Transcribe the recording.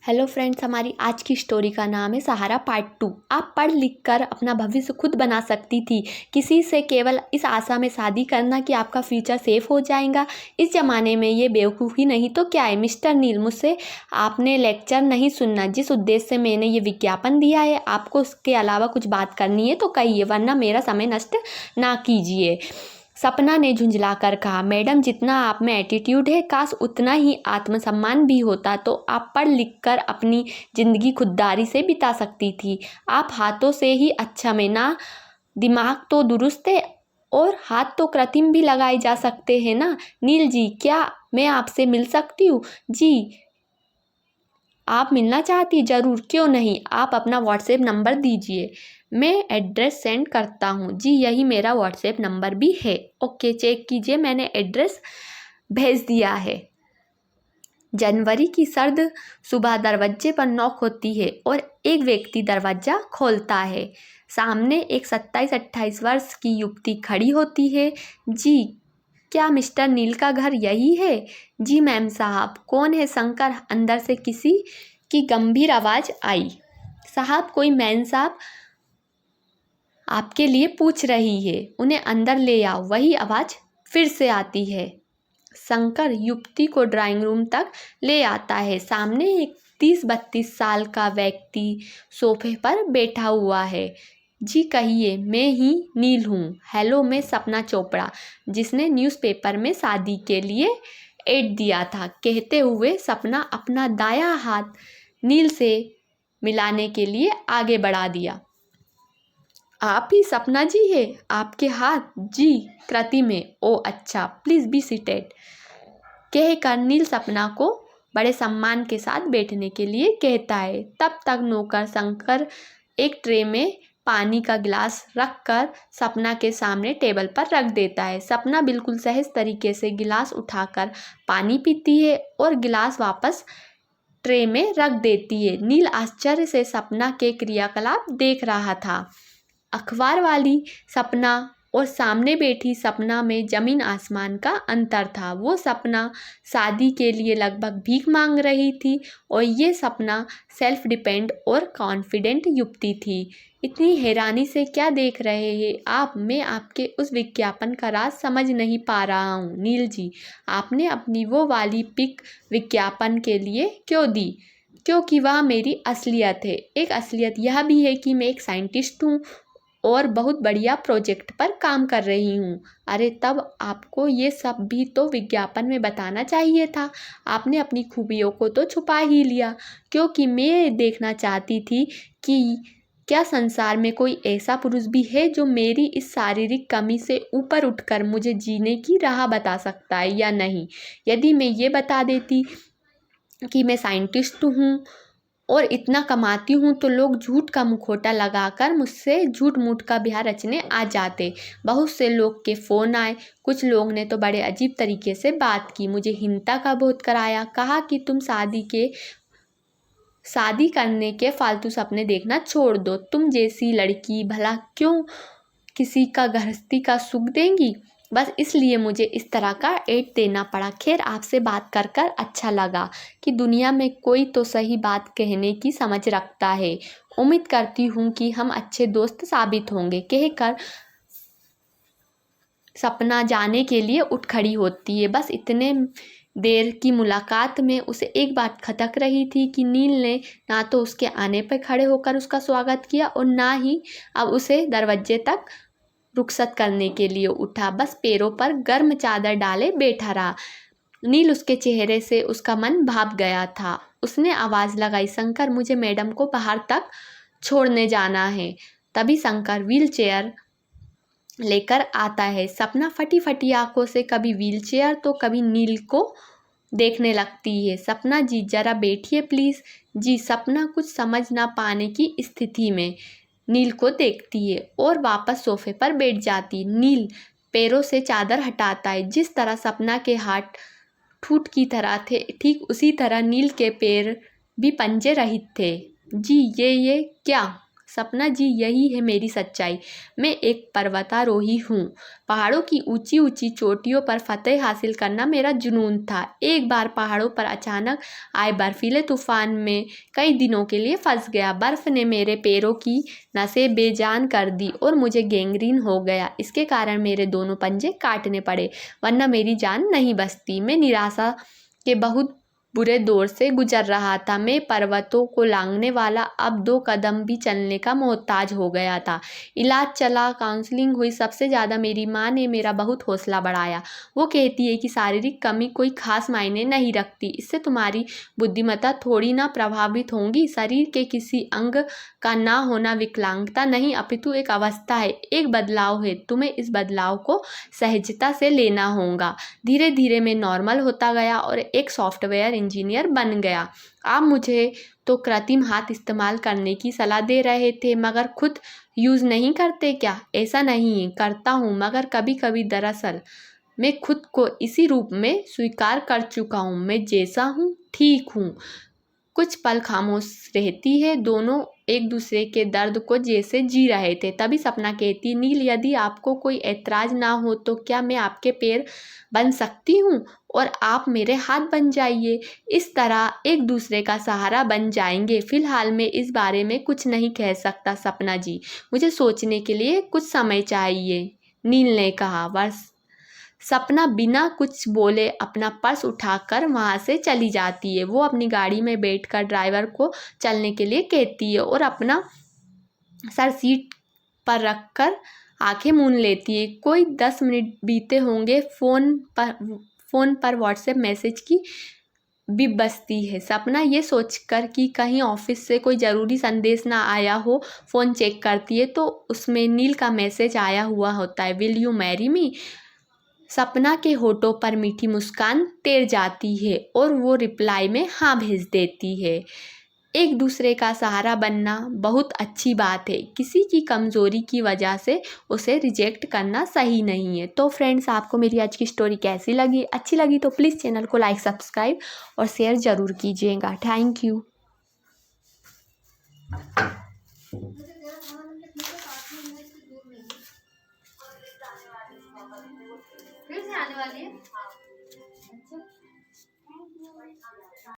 Hello friends, हमारी आज की स्टोरी का नाम है सहारा पार्ट 2। आप पढ़ लिख कर अपना भविष्य खुद बना सकती थी, किसी से केवल इस आशा में शादी करना कि आपका फ्यूचर सेफ हो जाएगा। इस ज़माने में ये बेवकूफ़ी नहीं तो क्या है। मिस्टर नील, मुझसे आपने लेक्चर नहीं सुनना। जिस उद्देश्य से मैंने ये विज्ञापन दिया है, आपको उसके अलावा कुछ बात करनी है तो कहिए, वरना मेरा समय नष्ट ना कीजिए। सपना ने झुंझला कर कहा, मैडम, जितना आप में एटीट्यूड है, काश उतना ही आत्मसम्मान भी होता तो आप पढ़ लिख कर अपनी ज़िंदगी खुददारी से बिता सकती थी। आप हाथों से ही अच्छा में ना, दिमाग तो दुरुस्त है और हाथ तो कृत्रिम भी लगाए जा सकते हैं ना। नील जी, क्या मैं आपसे मिल सकती हूँ? जी, आप मिलना चाहती? ज़रूर, क्यों नहीं। आप अपना व्हाट्सएप नंबर दीजिए, मैं एड्रेस सेंड करता हूँ। जी, यही मेरा व्हाट्सएप नंबर भी है। ओके, चेक कीजिए, मैंने एड्रेस भेज दिया है। जनवरी की सर्द सुबह दरवाजे पर नॉक होती है और एक व्यक्ति दरवाज़ा खोलता है। सामने एक 27-28 वर्ष की युवती खड़ी होती है। जी, क्या मिस्टर नील का घर यही है? जी मैम साहब। कौन है? शंकर, अंदर से किसी की गंभीर आवाज़ आई। साहब, कोई मैन साहब आपके लिए पूछ रही है, उन्हें अंदर ले आओ। वही आवाज़ फिर से आती है। शंकर युवती को ड्राइंग रूम तक ले आता है। सामने एक 30-32 साल का व्यक्ति सोफे पर बैठा हुआ है। जी कहिए, मैं ही नील हूँ। हेलो, मैं सपना चोपड़ा, जिसने न्यूज़पेपर में शादी के लिए एड दिया था, कहते हुए सपना अपना दायां हाथ नील से मिलाने के लिए आगे बढ़ा दिया। आप ही सपना जी है? आपके हाथ? जी, कृति में। ओ अच्छा, प्लीज़ बी सीटेड, कहकर नील सपना को बड़े सम्मान के साथ बैठने के लिए कहता है। तब तक नौकर शंकर एक ट्रे में पानी का गिलास रखकर सपना के सामने टेबल पर रख देता है। सपना बिल्कुल सहज तरीके से गिलास उठाकर पानी पीती है और गिलास वापस ट्रे में रख देती है। नील आश्चर्य से सपना के क्रियाकलाप देख रहा था। अखबार वाली सपना और सामने बैठी सपना में जमीन आसमान का अंतर था। वो सपना शादी के लिए लगभग भीख मांग रही थी और ये सपना सेल्फ डिपेंड और कॉन्फिडेंट युवती थी। इतनी हैरानी से क्या देख रहे हैं आप? मैं आपके उस विज्ञापन का राज समझ नहीं पा रहा हूँ। नील जी, आपने अपनी वो वाली पिक विज्ञापन के लिए क्यों दी? क्योंकि वह मेरी असलियत है। एक असलियत यह भी है कि मैं एक साइंटिस्ट हूँ और बहुत बढ़िया प्रोजेक्ट पर काम कर रही हूँ। अरे, तब आपको ये सब भी तो विज्ञापन में बताना चाहिए था। आपने अपनी खूबियों को तो छुपा ही लिया, क्योंकि मैं देखना चाहती थी कि क्या संसार में कोई ऐसा पुरुष भी है जो मेरी इस शारीरिक कमी से ऊपर उठकर मुझे जीने की राह बता सकता है या नहीं। यदि मैं ये बता देती कि मैं साइंटिस्ट हूँ और इतना कमाती हूँ तो लोग झूठ का मुखौटा लगाकर मुझसे झूठ मूठ का ब्याह रचने आ जाते। बहुत से लोग के फ़ोन आए। कुछ लोग ने तो बड़े अजीब तरीके से बात की, मुझे हिंसा का बोध कराया, कहा कि तुम शादी करने के फालतू सपने देखना छोड़ दो। तुम जैसी लड़की भला क्यों किसी का गृहस्थी का सुख देंगी? बस इसलिए मुझे इस तरह का एड देना पड़ा। खैर, आपसे बात कर कर अच्छा लगा कि दुनिया में कोई तो सही बात कहने की समझ रखता है। उम्मीद करती हूँ कि हम अच्छे दोस्त साबित होंगे, कहकर सपना जाने के लिए उठ खड़ी होती है। बस इतने देर की मुलाकात में उसे एक बात खटक रही थी कि नील ने ना तो उसके आने पर खड़े होकर उसका स्वागत किया और ना ही अब उसे दरवाजे तक रुखसत करने के लिए उठा। बस पैरों पर गर्म चादर डाले बैठा रहा। नील उसके चेहरे से उसका मन भाप गया था। उसने आवाज़ लगाई, शंकर, मुझे मैडम को बाहर तक छोड़ने जाना है। तभी शंकर व्हील चेयर लेकर आता है। सपना फटी फटी आंखों से कभी व्हील चेयर तो कभी नील को देखने लगती है। सपना जी, ज़रा बैठिए प्लीज़। जी, सपना कुछ समझ ना पाने की स्थिति में नील को देखती है और वापस सोफे पर बैठ जाती। नील पैरों से चादर हटाता है। जिस तरह सपना के हाथ ठूठ की तरह थे, ठीक उसी तरह नील के पैर भी पंजे रहित थे। जी, ये क्या? सपना जी, यही है मेरी सच्चाई। मैं एक पर्वतारोही हूँ। पहाड़ों की ऊंची ऊंची चोटियों पर फतह हासिल करना मेरा जुनून था। एक बार पहाड़ों पर अचानक आए बर्फीले तूफान में कई दिनों के लिए फंस गया। बर्फ ने मेरे पैरों की नसें बेजान कर दी और मुझे गैंग्रीन हो गया। इसके कारण मेरे दोनों पंजे काटने पड़े, वरना मेरी जान नहीं बचती। मैं निराशा के बहुत बुरे दौर से गुजर रहा था। मैं पर्वतों को लांघने वाला अब 2 कदम भी चलने का मोहताज हो गया था। इलाज चला, काउंसलिंग हुई। सबसे ज़्यादा मेरी माँ ने मेरा बहुत हौसला बढ़ाया। वो कहती है कि शारीरिक कमी कोई खास मायने नहीं रखती, इससे तुम्हारी बुद्धिमत्ता थोड़ी ना प्रभावित होंगी। शरीर के किसी अंग का ना होना विकलांगता नहीं, अपितु एक अवस्था है, एक बदलाव है। तुम्हें इस बदलाव को सहजता से लेना होगा। धीरे धीरे मैं नॉर्मल होता गया और एक सॉफ्टवेयर इंजीनियर बन गया। आप मुझे तो कृत्रिम हाथ इस्तेमाल करने की सलाह दे रहे थे, मगर खुद यूज़ नहीं करते क्या? ऐसा नहीं, करता हूँ, मगर कभी कभी। दरअसल मैं खुद को इसी रूप में स्वीकार कर चुका हूँ। मैं जैसा हूँ ठीक हूँ। कुछ पल खामोश रहती है, दोनों एक दूसरे के दर्द को जैसे जी रहे थे। तभी सपना कहती, नील, यदि आपको कोई ऐतराज़ ना हो तो क्या मैं आपके पैर बन सकती हूँ और आप मेरे हाथ बन जाइए। इस तरह एक दूसरे का सहारा बन जाएंगे। फिलहाल मैं इस बारे में कुछ नहीं कह सकता सपना जी, मुझे सोचने के लिए कुछ समय चाहिए, नील ने कहा। बस सपना बिना कुछ बोले अपना पर्स उठाकर वहाँ से चली जाती है। वो अपनी गाड़ी में बैठकर ड्राइवर को चलने के लिए कहती है और अपना सर सीट पर रखकर आंखें मूंद लेती है। कोई 10 मिनट बीते होंगे। फ़ोन पर व्हाट्सएप मैसेज की बीप बजती है। सपना ये सोचकर कि कहीं ऑफिस से कोई ज़रूरी संदेश ना आया हो, फ़ोन चेक करती है तो उसमें नील का मैसेज आया हुआ होता है, विल यू मैरी मी। सपना के होठों पर मीठी मुस्कान तैर जाती है और वो रिप्लाई में हाँ भेज देती है। एक दूसरे का सहारा बनना बहुत अच्छी बात है। किसी की कमज़ोरी की वजह से उसे रिजेक्ट करना सही नहीं है। तो फ्रेंड्स, आपको मेरी आज की स्टोरी कैसी लगी? अच्छी लगी तो प्लीज़ चैनल को लाइक, सब्सक्राइब और शेयर ज़रूर कीजिएगा। Thank you. फिर से आने वाली है। अच्छा।